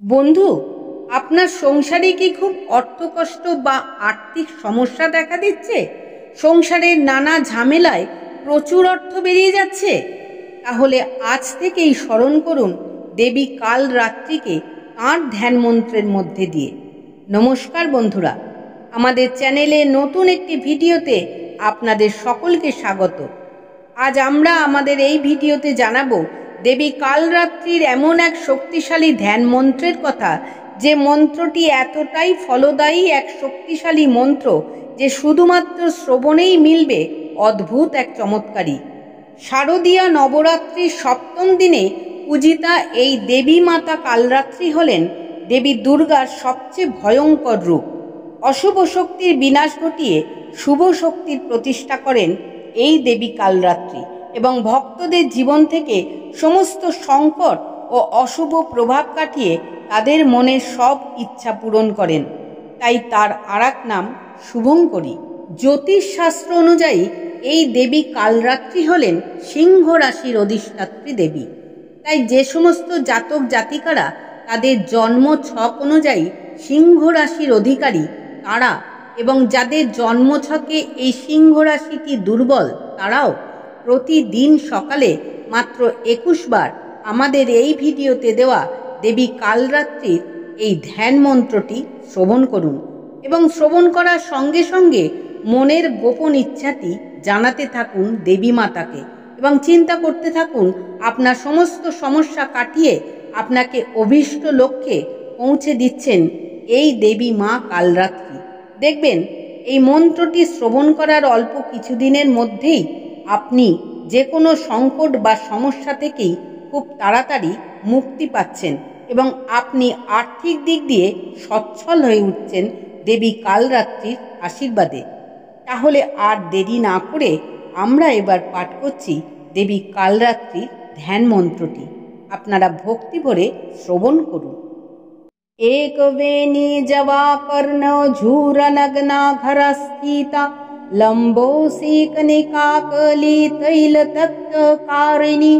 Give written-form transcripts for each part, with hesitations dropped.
বন্ধু, আপনার সংসারে কি খুব অর্থকষ্ট বা আর্থিক সমস্যা দেখা দিচ্ছে? সংসারের নানা ঝামেলায় প্রচুর অর্থ বেরিয়ে যাচ্ছে? তাহলে আজ থেকেই স্মরণ করুন দেবী কালরাত্রিকে তাঁর ধ্যান মন্ত্রের মধ্যে দিয়ে। নমস্কার বন্ধুরা, আমাদের চ্যানেলে নতুন একটি ভিডিওতে আপনাদের সকলকে স্বাগত। আজ আমরা আমাদের এই ভিডিওতে জানাবো দেবী কালরাত্রির এমন এক শক্তিশালী ধ্যান মন্ত্রের কথা, যে মন্ত্রটি এতটাই ফলদায়ী এক শক্তিশালী মন্ত্র যে শুধুমাত্র শ্রবণেই মিলবে অদ্ভুত এক চমৎকারী। শারদীয়া নবরাত্রির সপ্তম দিনে পূজিতা এই দেবী মাতা কালরাত্রি হলেন দেবী দুর্গার সবচেয়ে ভয়ঙ্কর রূপ। অশুভ শক্তির বিনাশ ঘটিয়ে শুভ শক্তির প্রতিষ্ঠা করেন এই দেবী কালরাত্রি এবং ভক্তদের জীবন থেকে সমস্ত সংকট ও অশুভ প্রভাব কাটিয়ে তাদের মনের সব ইচ্ছা পূরণ করেন। তাই তার আরেক নাম শুভঙ্করী। জ্যোতিষশাস্ত্র অনুযায়ী এই দেবী কালরাত্রি হলেন সিংহ রাশির অধিষ্ঠাত্রী দেবী। তাই যে সমস্ত জাতক জাতিকারা তাদের জন্ম ছক অনুযায়ী সিংহ রাশির অধিকারী তারা, এবং যাদের জন্মছকে এই সিংহ রাশিটি দুর্বল তারাও প্রতিদিন সকালে মাত্র 21 বার আমাদের এই ভিডিওতে দেওয়া দেবী কালরাত্রির এই ধ্যান মন্ত্রটি শ্রবণ করুন এবং শ্রবণ করার সঙ্গে সঙ্গে মনের গোপন ইচ্ছাটি জানাতে থাকুন দেবী মাতাকে এবং চিন্তা করতে থাকুন আপনার সমস্ত সমস্যা কাটিয়ে আপনাকে অভীষ্ট লক্ষ্যে পৌঁছে দিচ্ছেন এই দেবী মা কালরাত্রি। দেখবেন এই মন্ত্রটি শ্রবণ করার অল্প কিছুদিনের মধ্যেই আপনি যে কোনো সংকট বা সমস্যা থেকেই খুব তাড়াতাড়ি মুক্তি পাচ্ছেন এবং আপনি আর্থিক দিক দিয়ে সচ্ছল হয়ে উঠছেন দেবী কালরাত্রির আশীর্বাদে। তাহলে আর দেরি না করে আমরা এবার পাঠ করছি দেবী কালরাত্রির ধ্যান মন্ত্রটি। আপনারা ভক্তি ভরে শ্রবণ করুন। एक वेणी जवाकर्ण झूरनग्ना घरस्थिता लंबोसी कनिकाकली तैलतप्तकारिणी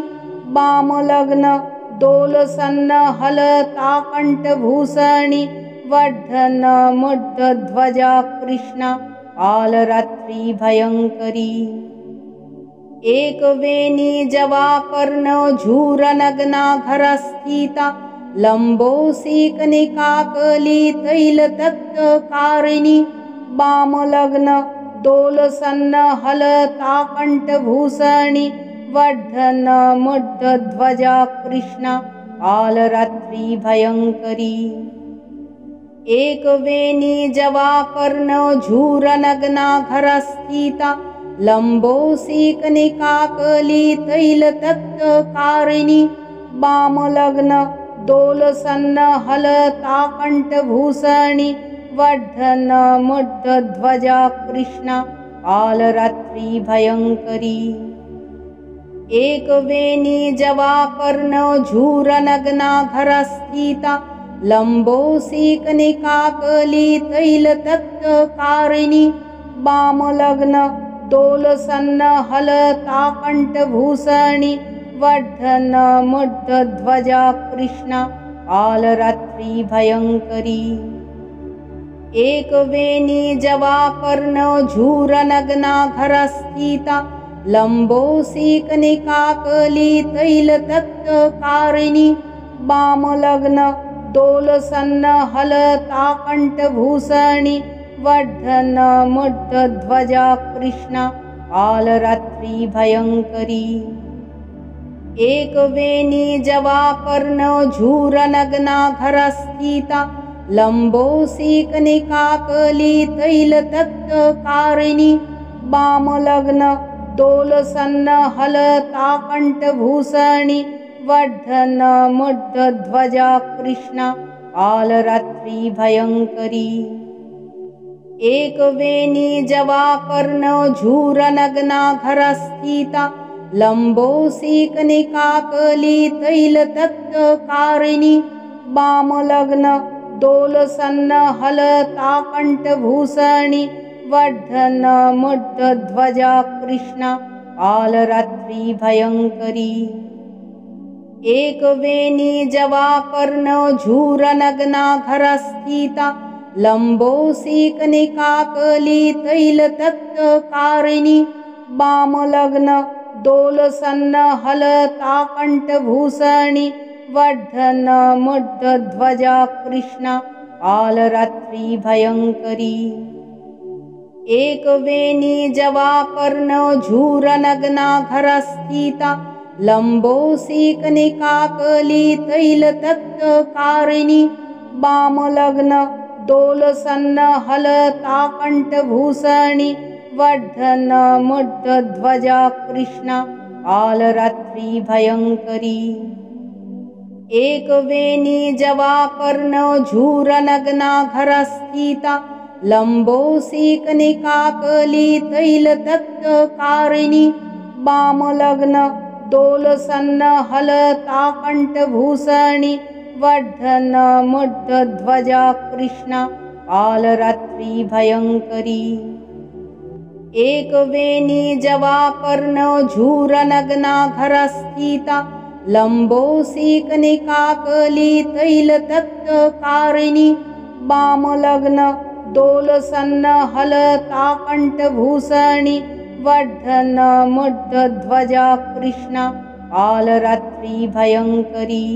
वामलग्न दोलसन्न हलताकण्ठभूषणी वर्धन मुड्ढध्वजा कृष्णा कालरात्रि भयंकरी। एक वेणी जवाकर्ण झूरनग्ना घरस्थिता लंबोसी कनिकाकली तैलतप्तकारिणी वामलग्न दोलसन्न हलताकण्ठभूषणी वर्धन मुड्ढध्वजा कृष्णा कालरात्रि भयंकरी। एक वेणी जवाकर्ण झूरनग्ना घरस्थिता लंबोसी कनिकाकली तैलतप्तकारिणी वामलग्न दोलसन्न हलताकण्ठभूषणी वर्धन मुड्ढध्वजा कृष्णा कालरात्रि भयंकरी। एक वेणी जवाकर्ण झूरनग्ना घरस्थिता लंबोसी कनिकाकली तैलतप्तकारिणी वामलग्न दोलसन्न हलताकण्ठभूषणी वर्धन मुड्ढध्वजा कृष्णा कालरात्रि भयंकरी। एक वेणी जवाकर्ण झूरनग्ना घरस्थिता लंबोसी कनिकाकली तैलतप्तकारिणी वामलग्न दोलसन्न हलताकण्ठभूषणी वर्धन मुड्ढध्वजा कृष्णा कालरात्रि भयंकरी। एक वेणी जवाकर्ण झूरनग्ना घरस्थिता लंबोसी कनिकाकली तैलतप्तकारिणी वामलग्न दोलसन्न हलताकण्ठभूषणी वर्धन मुड्ढध्वजा कृष्णा कालरात्रि भयंकरी। एक वेणी जवाकर्ण झूरनग्ना घरस्थिता लंबोसी कनिकाकली तैलतप्तकारिणी वामलग्न दोलसन्न हलताकण्ठभूषणी वर्धन मुड्ढध्वजा कृष्णा कालरात्रि भयंकरी। एकवेणी जवाकर्ण झूरनग्नाघरस्थिता लम्बोऽसिकनिकाकली तैलतप्तकारिणी वामलग्न दोलसन्न हलताकण्ठभूषणी वर्धन मुग्धध्वजा कृष्णा कालरात्रि भयङ्करी। एकवेणी जवाकर्ण झूरनग्नाघरस्थिता लम्बोऽसिकनिकाकली तैलतप्तकारिणी वामलग्न दोलसन्न हलताकण्ठभूषणी वर्धन मुग्धध्वजा कृष्णा कालरात्रि भयङ्करी। एकवेणी जवाकर्ण झूरनग्नाघरस्थिता लम्बोऽसिकनिकाकली तैलतप्तकारिणी वामलग्न दोलसन्न हलताकण्ठभूषणी वर्धन मुग्धध्वजा कृष्णा कालरात्रि भयङ्करी। एकवेणी जवाकर्ण झूरनग्नाघरस्थिता लम्बोऽसिकनिकाकली तैलतप्तकारिणी वामलग्न दोलसन्न हलताकण्ठभूषणी वर्धन मुग्धध्वजा कृष्णा कालरात्रि भयङ्करी।